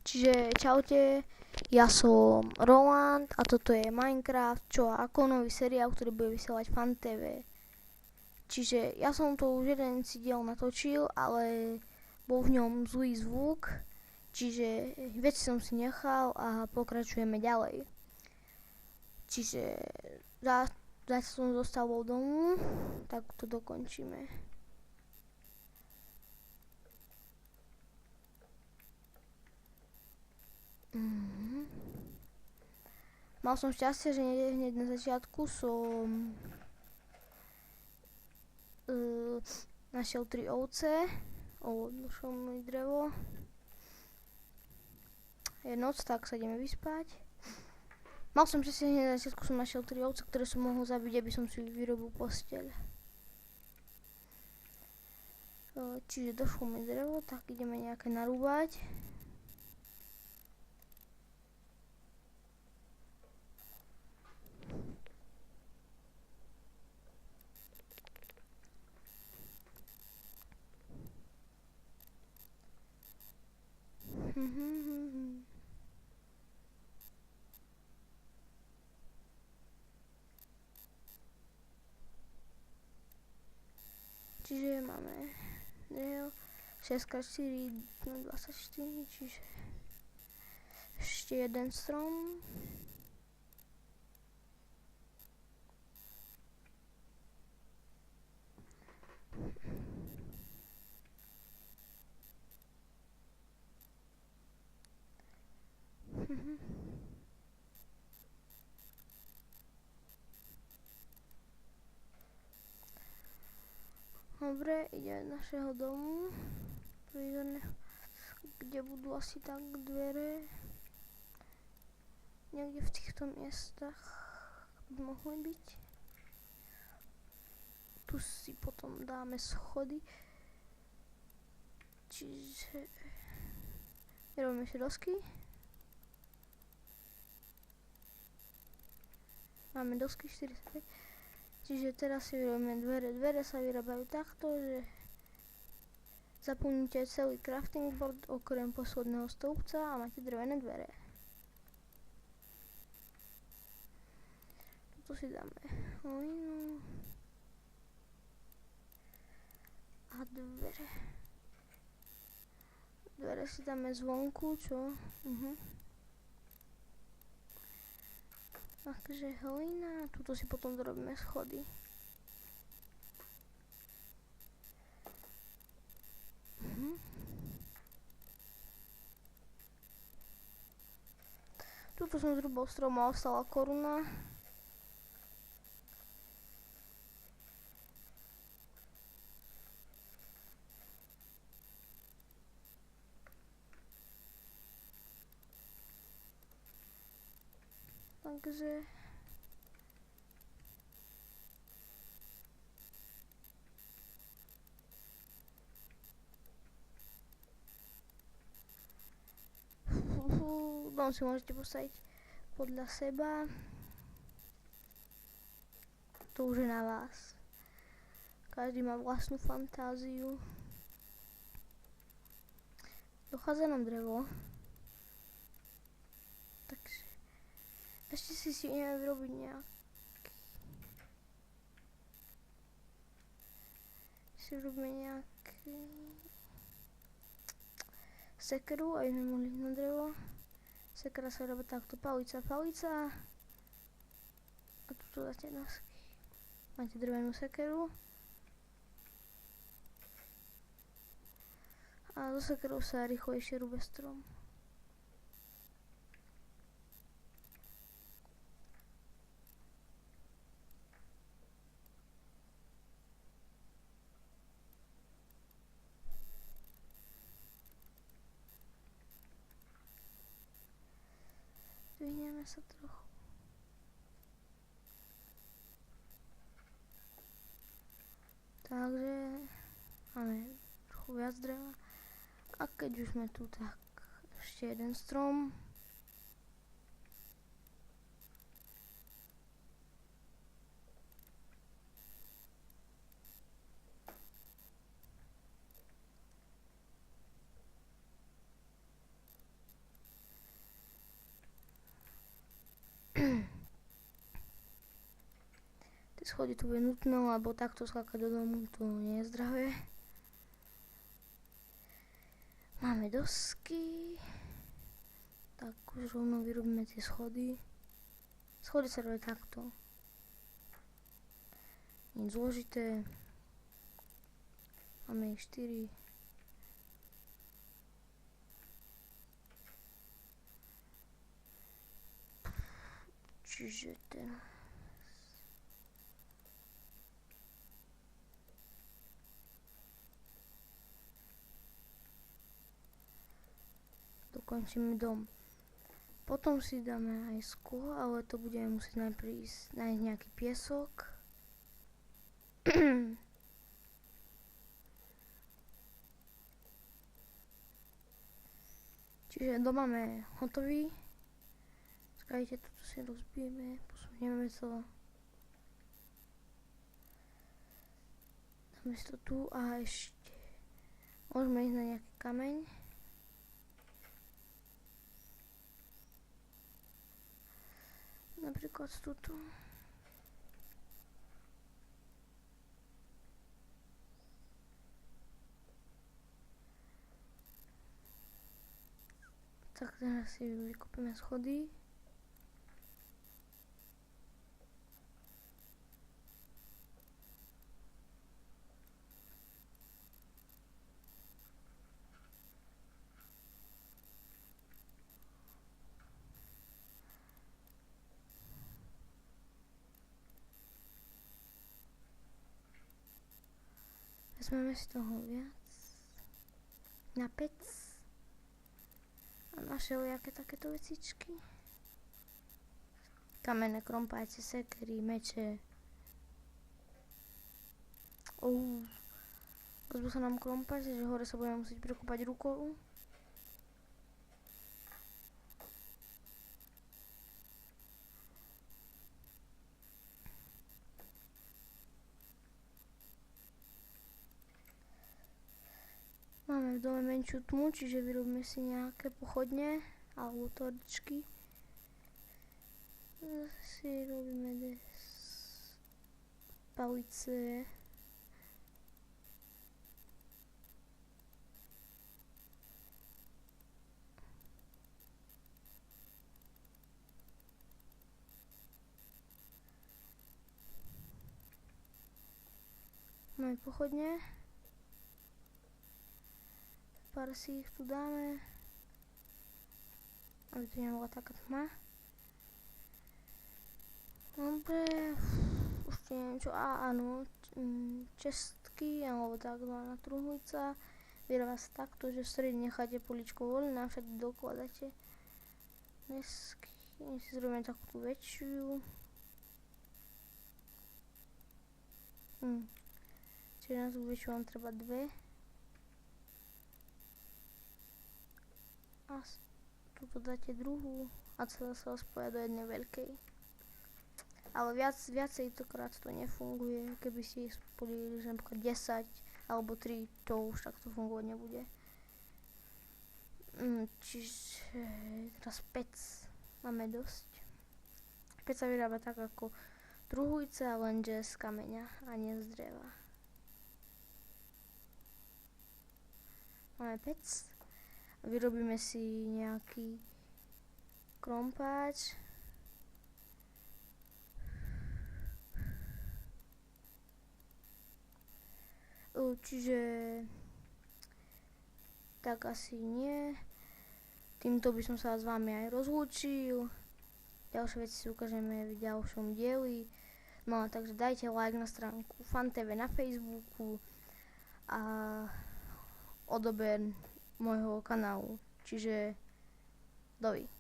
Čiže čaute, ja som Roland a toto je Minecraft, čo a ako nový seriál, ktorý bude vysielať Fan TV. Čiže ja som to už jeden si diel natočil, ale bol v ňom zlý zvuk, čiže veci som si nechal a pokračujeme ďalej. Čiže zase som zostal domu, tak to dokončíme. Mal som šťastie, že hneď na začiatku som našiel 3 ovce, odnošol mi drevo. Je noc, tak sa ideme vyspať. Mal som šťastie, hneď na začiatku som našiel 3 ovce, ktoré som mohol zabiť, aby som si vyrobil posteľ. Čiže došlo mi drevo, tak ideme nejaké narúbať. Čiže máme 6x4, 24, čiže ešte jeden strom. Dobre, ide z našeho domu, kde budú asi tak dvere, niekde v týchto miestach by mohli byť. Tu si potom dáme schody, čiže robíme si dosky. Máme dosky 45. Čiže teraz si vyrobíme dvere. Dvere sa vyrábajú takto, že zaplníte celý crafting board okrem posledného stĺpca a máte drevené dvere. Tu si dáme hlinu a dvere. Dvere si dáme zvonku, čo? Takže hlina, tuto si potom dorobíme schody. Tuto som zrubol strom a ostala koruna. Takže dom si môžete postaviť podľa seba. To už je na vás. Každý má vlastnú fantáziu. Dochádza nám drevo. Takže ešte si ideme vyrobiť nejaký sekeru, aby sme mohli na drevo. Sekera sa robí takto, palica a tuto dáte nosky. Máte drevenú sekeru a so sekerou sa rýchlejšie rúbe strom. Zdvihneme sa trochu. Takže máme trochu viac dreva. A keď už sme tu, tak ešte jeden strom. schody tu je nutné, lebo takto skákať do domu to nie je zdravé. Máme dosky. Tak už rovno vyrobíme tie schody. Schody sa robia takto. Nič zložité. Máme ich 4. Čiže teraz dokončíme dom. Potom si dáme aj sklo, ale to budeme musieť najprv ísť nájsť nejaký piesok. Čiže dom máme hotový. Skajte, toto si rozbijeme, posunieme to. Dáme si to tu a ešte môžeme ísť na nejaký kameň. Napríklad tuto. Tak teraz si vykopíme schody. Vezmeme si toho viac na pec a naše ojaké takéto vecičky. Kamenné krompáče, sekery, meče. Rozbil sa nám krompáč, že hore sa budeme musieť prekopať rukou. Máme v dome menšiu tmu, čiže vyrobíme si nejaké pochodne alebo tordičky. Si robíme palice. Máme pochodne. Pár si ich tu dáme, aby tu nebola taká tma. Dobre, už tu neviem čo, áno, čestky, alebo takzvaná truhlica. Vyrába sa takto, že v strede necháte poličko voľné a všade dokladáte desky. My si zrobíme takú väčšiu. Čiže na tú väčšiu vám treba 2. A tuto dáte druhú a celé sa spoja do jednej veľkej. Ale viacej tokrát to nefunguje, keby si ich spojili, že napríklad 10 alebo 3, to už takto fungovať nebude. Čiže teraz pec máme dosť. Pec sa vyrába tak ako truhlica, lenže z kameňa a nie z dreva. Máme pec. Vyrobíme si nejaký krompáč. Čiže tak asi nie. Týmto by som sa s vami aj rozlúčil. Ďalšie veci si ukážeme v ďalšom dieli. No takže dajte like na stránku FunTV na Facebooku a odober môjho kanálu. Čiže dovi.